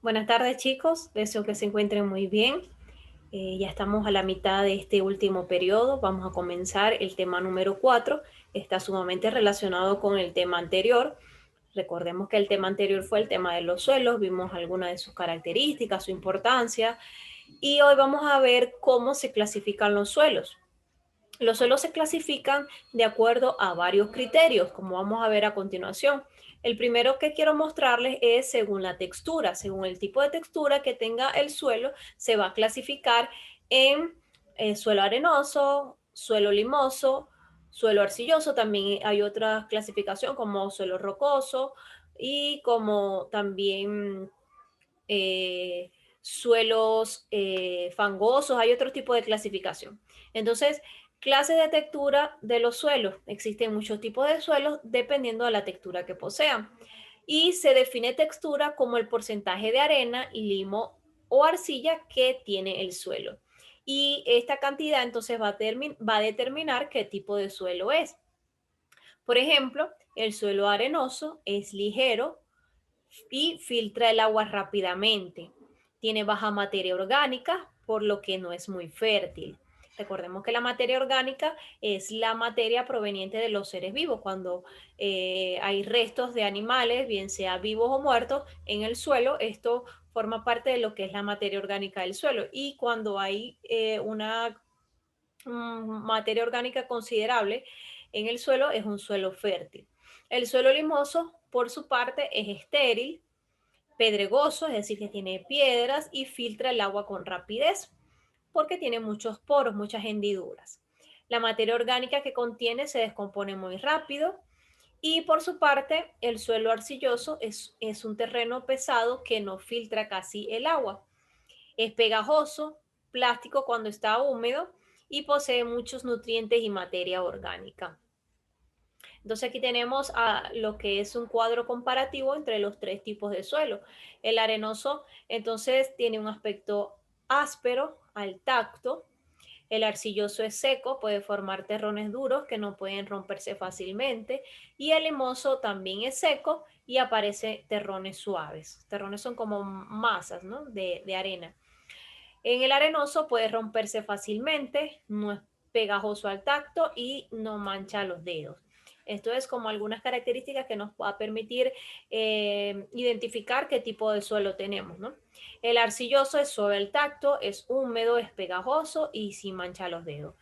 Buenas tardes, chicos. Deseo que se encuentren muy bien. Ya estamos a la mitad de este último periodo. Vamos a comenzar el tema número 4. Está sumamente relacionado con el tema anterior. Recordemos que el tema anterior fue el tema de los suelos. Vimos algunas de sus características, su importancia. Y hoy vamos a ver cómo se clasifican los suelos. Los suelos se clasifican de acuerdo a varios criterios, como vamos a ver a continuación. El primero que quiero mostrarles es según la textura, según el tipo de textura que tenga el suelo, se va a clasificar en suelo arenoso, suelo limoso, suelo arcilloso. También hay otra clasificación como suelo rocoso y como también suelos fangosos, hay otro tipo de clasificación. Entonces, clases de textura de los suelos. Existen muchos tipos de suelos dependiendo de la textura que posean. Y se define textura como el porcentaje de arena, limo o arcilla que tiene el suelo. Y esta cantidad entonces va a determinar qué tipo de suelo es. Por ejemplo, el suelo arenoso es ligero, y filtra el agua rápidamente. Tiene baja materia orgánica, por lo que no es muy fértil. Recordemos que la materia orgánica es la materia proveniente de los seres vivos. Cuando hay restos de animales, bien sea vivos o muertos, en el suelo, esto forma parte de lo que es la materia orgánica del suelo. Y cuando hay una materia orgánica considerable en el suelo, es un suelo fértil. El suelo limoso, por su parte, es estéril, pedregoso, es decir, que tiene piedras y filtra el agua con rapidez porque tiene muchos poros, muchas hendiduras. La materia orgánica que contiene se descompone muy rápido y por su parte el suelo arcilloso es un terreno pesado que no filtra casi el agua. Es pegajoso, plástico cuando está húmedo y posee muchos nutrientes y materia orgánica. Entonces aquí tenemos lo que es un cuadro comparativo entre los tres tipos de suelo. El arenoso entonces tiene un aspecto áspero al tacto. El arcilloso es seco, puede formar terrones duros que no pueden romperse fácilmente. Y el limoso también es seco y aparece terrones suaves. Terrones son como masas, ¿no? de arena. En el arenoso puede romperse fácilmente, no es pegajoso al tacto y no mancha los dedos. Esto es como algunas características que nos va a permitir identificar qué tipo de suelo tenemos, ¿no? El arcilloso es suave al tacto, es húmedo, es pegajoso y sin mancha los dedos.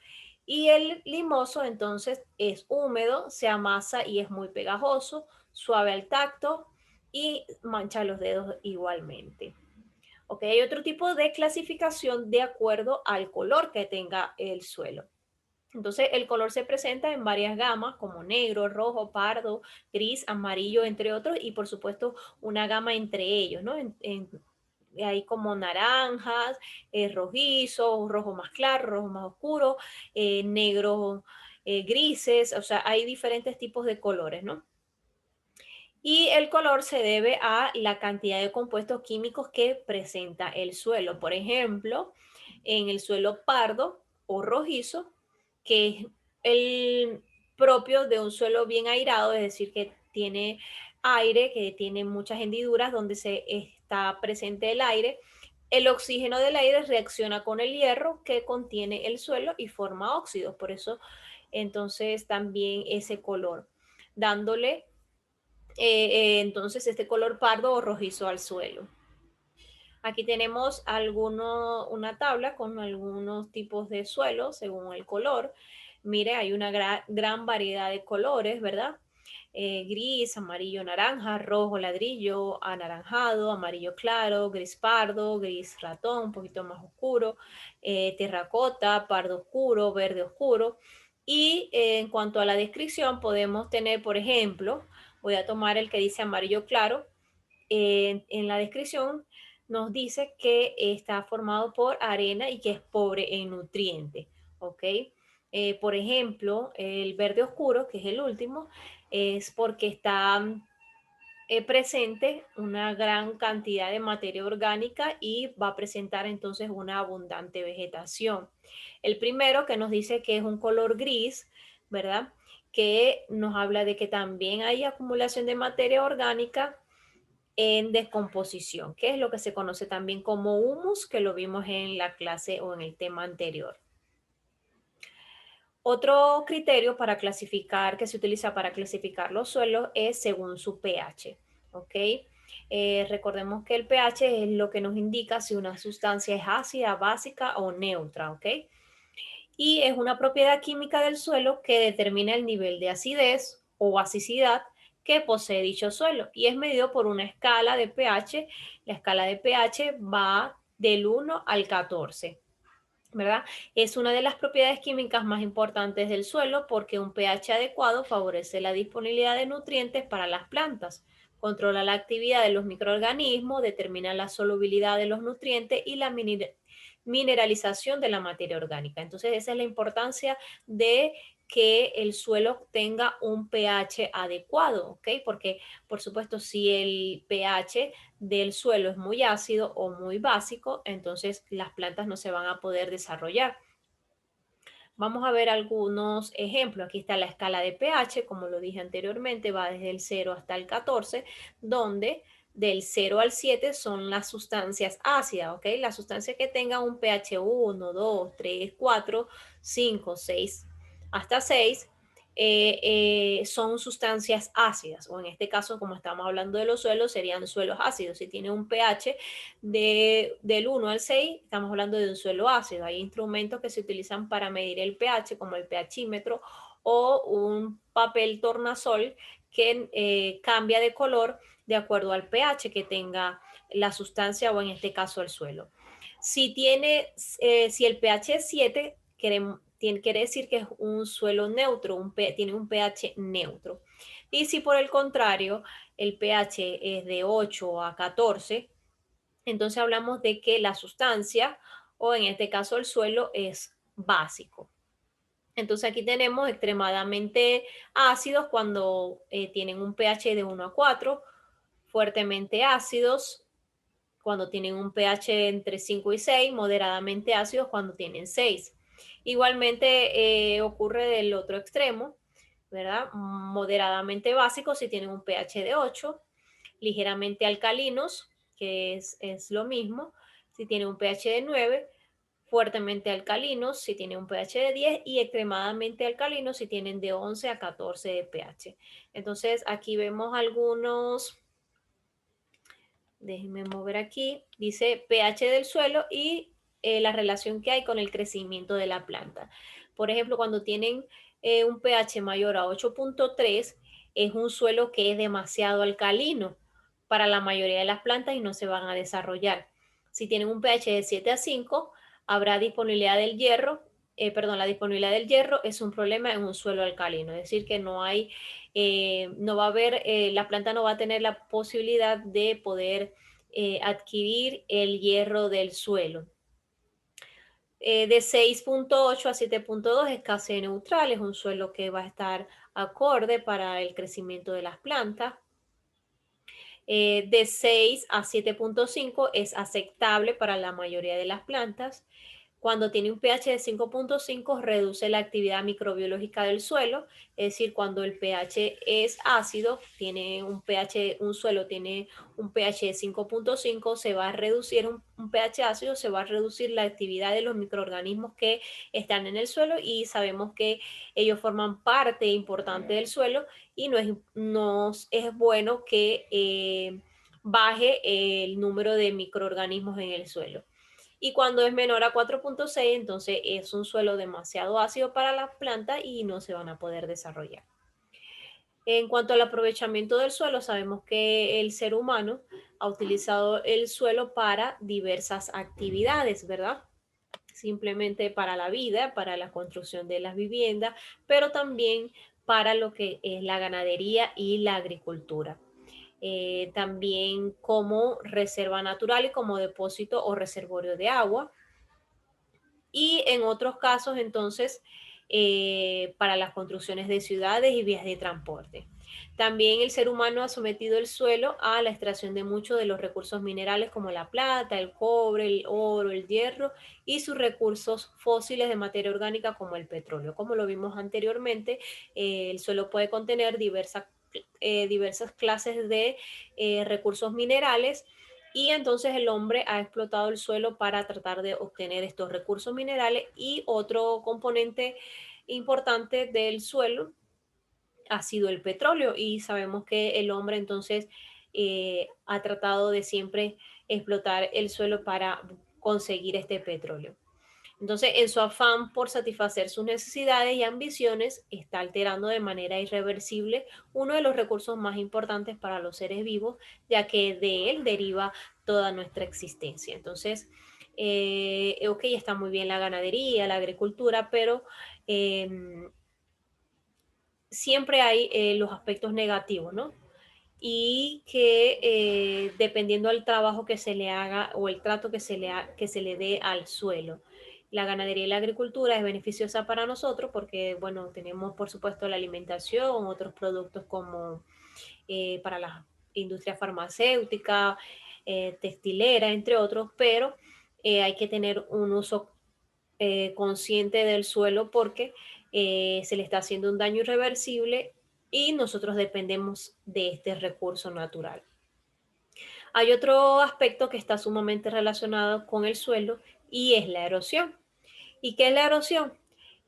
Y el limoso entonces es húmedo, se amasa y es muy pegajoso, suave al tacto y mancha los dedos igualmente. ¿Ok? Hay otro tipo de clasificación de acuerdo al color que tenga el suelo. Entonces, el color se presenta en varias gamas, como negro, rojo, pardo, gris, amarillo, entre otros, y por supuesto una gama entre ellos, ¿no? Hay como naranjas, rojizos, rojo más claro, rojo más oscuro, negro, grises, o sea, hay diferentes tipos de colores, ¿no? Y el color se debe a la cantidad de compuestos químicos que presenta el suelo. Por ejemplo, en el suelo pardo o rojizo, que es el propio de un suelo bien airado, es decir, que tiene aire, que tiene muchas hendiduras donde se está presente el aire. El oxígeno del aire reacciona con el hierro que contiene el suelo y forma óxidos. Por eso, entonces, también ese color, dándole entonces este color pardo o rojizo al suelo. Aquí tenemos una tabla con algunos tipos de suelo según el color. Mire, hay una gran variedad de colores, ¿verdad? Gris, amarillo, naranja, rojo, ladrillo, anaranjado, amarillo claro, gris pardo, gris ratón, un poquito más oscuro, terracota, pardo oscuro, verde oscuro. Y en cuanto a la descripción, podemos tener, por ejemplo, voy a tomar el que dice amarillo claro. En la descripción nos dice que está formado por arena y que es pobre en nutrientes, ¿ok? Por ejemplo, el verde oscuro, que es el último, es porque está presente una gran cantidad de materia orgánica y va a presentar entonces una abundante vegetación. El primero que nos dice que es un color gris, ¿verdad? Que nos habla de que también hay acumulación de materia orgánica en descomposición, que es lo que se conoce también como humus, que lo vimos en la clase o en el tema anterior. Otro criterio para clasificar, que se utiliza para clasificar los suelos es según su pH, ¿ok? Recordemos que el pH es lo que nos indica si una sustancia es ácida, básica o neutra, ¿ok? Y es una propiedad química del suelo que determina el nivel de acidez o basicidad que posee dicho suelo y es medido por una escala de pH. La escala de pH va del 1 al 14. ¿Verdad? Es una de las propiedades químicas más importantes del suelo porque un pH adecuado favorece la disponibilidad de nutrientes para las plantas, controla la actividad de los microorganismos, determina la solubilidad de los nutrientes y la mineralización de la materia orgánica. Entonces, esa es la importancia de que el suelo tenga un pH adecuado, ¿ok? Porque, por supuesto, si el pH del suelo es muy ácido o muy básico, entonces las plantas no se van a poder desarrollar. Vamos a ver algunos ejemplos. Aquí está la escala de pH, como lo dije anteriormente, va desde el 0 hasta el 14, donde del 0 al 7 son las sustancias ácidas, ¿ok? Las sustancias que tengan un pH 1, 2, 3, 4, 5, 6, hasta 6 son sustancias ácidas, o en este caso, como estamos hablando de los suelos, serían suelos ácidos. Si tiene un pH del 1 al 6, estamos hablando de un suelo ácido. Hay instrumentos que se utilizan para medir el pH, como el pHímetro o un papel tornasol que cambia de color de acuerdo al pH que tenga la sustancia o en este caso el suelo. Si el pH es 7, quiere decir que es un suelo neutro, tiene un pH neutro. Y si por el contrario el pH es de 8 a 14, entonces hablamos de que la sustancia, o en este caso el suelo, es básico. Entonces aquí tenemos extremadamente ácidos cuando tienen un pH de 1 a 4, fuertemente ácidos cuando tienen un pH entre 5 y 6, moderadamente ácidos cuando tienen 6. Igualmente ocurre del otro extremo, ¿verdad? Moderadamente básicos si tienen un pH de 8, ligeramente alcalinos, que es lo mismo, si tienen un pH de 9, fuertemente alcalinos si tienen un pH de 10 y extremadamente alcalinos si tienen de 11 a 14 de pH. Entonces aquí vemos algunos, déjenme mover aquí, dice pH del suelo y la relación que hay con el crecimiento de la planta. Por ejemplo, cuando tienen un pH mayor a 8.3, es un suelo que es demasiado alcalino para la mayoría de las plantas y no se van a desarrollar. Si tienen un pH de 7 a 5, habrá disponibilidad del hierro, la disponibilidad del hierro es un problema en un suelo alcalino, es decir, que no va a haber, la planta no va a tener la posibilidad de poder adquirir el hierro del suelo. De 6.8 a 7.2 es casi neutral, es un suelo que va a estar acorde para el crecimiento de las plantas. De 6 a 7.5 es aceptable para la mayoría de las plantas. Cuando tiene un pH de 5.5 reduce la actividad microbiológica del suelo, es decir, cuando el pH es ácido, un suelo tiene un pH de 5.5, se va a reducir un pH ácido, se va a reducir la actividad de los microorganismos que están en el suelo y sabemos que ellos forman parte importante del suelo y no es bueno que baje el número de microorganismos en el suelo. Y cuando es menor a 4.6, entonces es un suelo demasiado ácido para las plantas y no se van a poder desarrollar. En cuanto al aprovechamiento del suelo, sabemos que el ser humano ha utilizado el suelo para diversas actividades, ¿verdad? Simplemente para la vida, para la construcción de las viviendas, pero también para lo que es la ganadería y la agricultura. También como reserva natural y como depósito o reservorio de agua y en otros casos entonces para las construcciones de ciudades y vías de transporte. También el ser humano ha sometido el suelo a la extracción de muchos de los recursos minerales como la plata, el cobre, el oro, el hierro y sus recursos fósiles de materia orgánica como el petróleo. Como lo vimos anteriormente, el suelo puede contener diversas diversas clases de recursos minerales y entonces el hombre ha explotado el suelo para tratar de obtener estos recursos minerales y otro componente importante del suelo ha sido el petróleo y sabemos que el hombre entonces ha tratado de siempre explotar el suelo para conseguir este petróleo. Entonces, en su afán por satisfacer sus necesidades y ambiciones, está alterando de manera irreversible uno de los recursos más importantes para los seres vivos, ya que de él deriva toda nuestra existencia. Entonces, ok, está muy bien la ganadería, la agricultura, pero siempre hay los aspectos negativos, ¿no? Y que dependiendo del trabajo que se le haga o el trato que se le dé al suelo. La ganadería y la agricultura es beneficiosa para nosotros porque, bueno, tenemos por supuesto la alimentación, otros productos como para la industria farmacéutica, textilera, entre otros, pero hay que tener un uso consciente del suelo porque se le está haciendo un daño irreversible y nosotros dependemos de este recurso natural. Hay otro aspecto que está sumamente relacionado con el suelo y es la erosión. ¿Y qué es la erosión?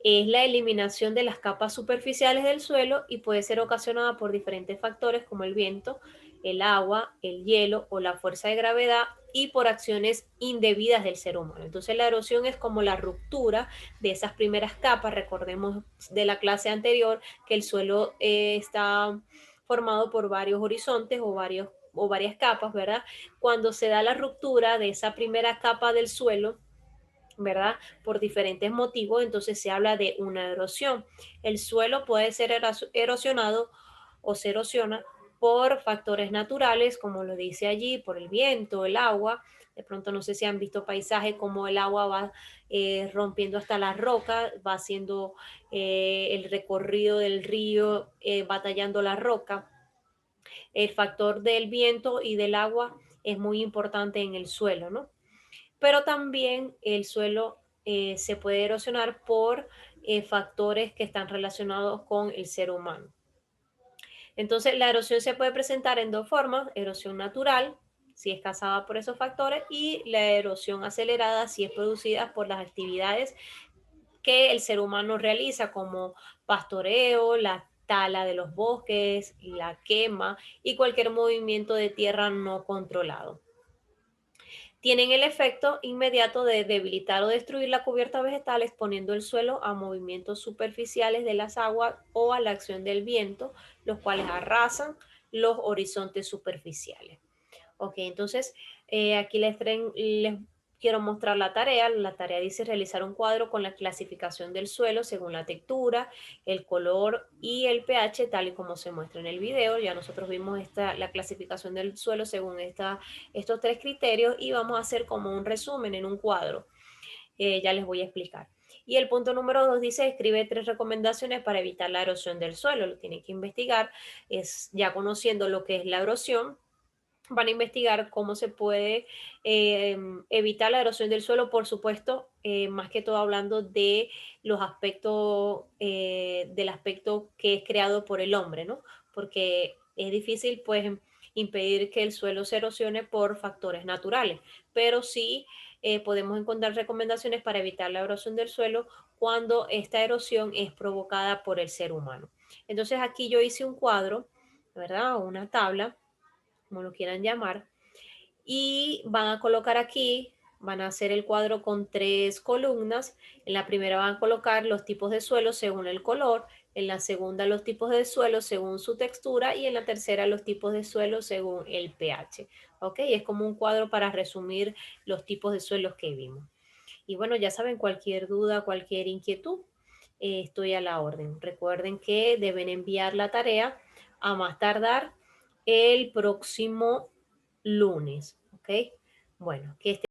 Es la eliminación de las capas superficiales del suelo y puede ser ocasionada por diferentes factores como el viento, el agua, el hielo o la fuerza de gravedad y por acciones indebidas del ser humano. Entonces la erosión es como la ruptura de esas primeras capas. Recordemos de la clase anterior que el suelo está formado por varios horizontes o varias capas, ¿verdad? Cuando se da la ruptura de esa primera capa del suelo, ¿verdad? Por diferentes motivos, entonces se habla de una erosión. El suelo puede ser erosionado o se erosiona por factores naturales, como lo dice allí, por el viento, el agua. De pronto no sé si han visto paisajes como el agua va rompiendo hasta la roca, va haciendo el recorrido del río, batallando la roca. El factor del viento y del agua es muy importante en el suelo, ¿no? Pero también el suelo se puede erosionar por factores que están relacionados con el ser humano. Entonces, la erosión se puede presentar en dos formas: erosión natural, si es causada por esos factores, y la erosión acelerada, si es producida por las actividades que el ser humano realiza, como pastoreo, la tala de los bosques, la quema y cualquier movimiento de tierra no controlado. Tienen el efecto inmediato de debilitar o destruir la cubierta vegetal, exponiendo el suelo a movimientos superficiales de las aguas o a la acción del viento, los cuales arrasan los horizontes superficiales. Ok, entonces aquí les quiero mostrar la tarea. La tarea dice realizar un cuadro con la clasificación del suelo según la textura, el color y el pH, tal y como se muestra en el video. Ya nosotros vimos la clasificación del suelo según estos tres criterios y vamos a hacer como un resumen en un cuadro. Ya les voy a explicar. Y el punto número 2 dice, escribe 3 recomendaciones para evitar la erosión del suelo. Lo tienen que investigar, es ya conociendo lo que es la erosión, van a investigar cómo se puede evitar la erosión del suelo, por supuesto, más que todo hablando de los aspectos, del aspecto que es creado por el hombre, ¿no? Porque es difícil, pues, impedir que el suelo se erosione por factores naturales, pero sí podemos encontrar recomendaciones para evitar la erosión del suelo cuando esta erosión es provocada por el ser humano. Entonces aquí yo hice un cuadro, ¿verdad? O una tabla, como lo quieran llamar, y van a colocar aquí, van a hacer el cuadro con 3 columnas. En la primera van a colocar los tipos de suelo según el color, en la segunda los tipos de suelo según su textura y en la tercera los tipos de suelo según el pH. ¿Ok? Es como un cuadro para resumir los tipos de suelos que vimos. Y bueno, ya saben, cualquier duda, cualquier inquietud, estoy a la orden. Recuerden que deben enviar la tarea a más tardar el próximo lunes, ¿ok? Bueno, que